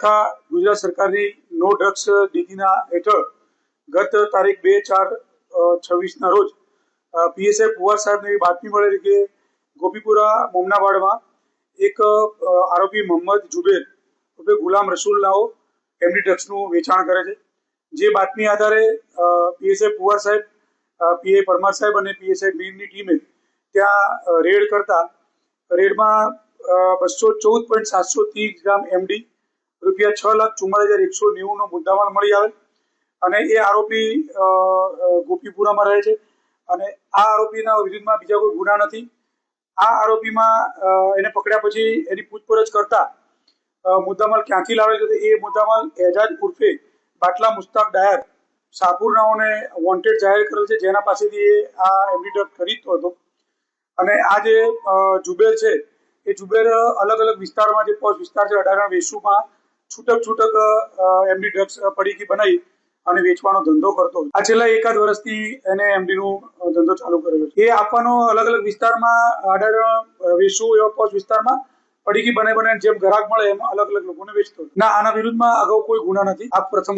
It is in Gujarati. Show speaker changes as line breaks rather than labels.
તથા ગુજરાત સરકારની નો ડ્રગ્સ નીતિના હેઠળ ગત તારીખ 2/4/26 રોજ પીએસઆઈ પુવાર સાહેબને એવી બાતમી મળેલી કે ગોપીપુરા મોમનાવાડમાં એક આરોપી મોહમ્મદ જુબેર ઉર્ફે ગુલામ રસૂલ નાઓ એમડી ડ્રગ્સનું વેચાણ કરે છે। જે બાતમી આધારે પીએસઆઈ પુવાર સાહેબ, પીઆઈ પરમાર સાહેબ અને પીએસઆઈ મીરની ટીમે ત્યાં રેડ કરતા રેડમાં 214.730 ગ્રામ એમડી, રૂપિયા 6,44,190 નો મુદ્દામાલ મળી આવેલ અને એ આરોપી ગોપીપુરામાં રહે છે અને આ આરોપીના વિરુદ્ધમાં બીજા કોઈ ગુના નથી। આ આરોપીમાં એને પકડ્યા પછી એની પૂછપરછ કરતા મુદ્દામાલ ક્યાંથી લાવે છે, એ મુદ્દામાલ એજાજ ઉર્ફે બાટલા મુસ્તાક ડાયર શાહપુરનાઓને વોન્ટેડ જાહેર કરેલ છે, જેના પાસેથી આ એમડી ડ્રગ ખરીદતો હતો। અને આ જે જુબેર છે એ જુબેર અલગ અલગ વિસ્તારમાં, જે પોસ્ટ વિસ્તાર છે અડાના વેસુમાં છૂટક એમડી ડ્રગ્સ પડીકી બનાવી અને વેચવાનો ધંધો કરતો। આ છેલ્લા એકાદ વર્ષથી એને એમડીનું ધંધો ચાલુ કરેલો છે। એ આપવાનો અલગ અલગ વિસ્તારમાં, અડાના વેસુ એવા પોસ્ટ વિસ્તારમાં પડીકી બનાવી જેમ ગ્રાહક મળે એમ અલગ અલગ લોકોને વેચતો। ના, આના વિરુદ્ધમાં અગાઉ કોઈ ગુના નથી। આ પ્રથમ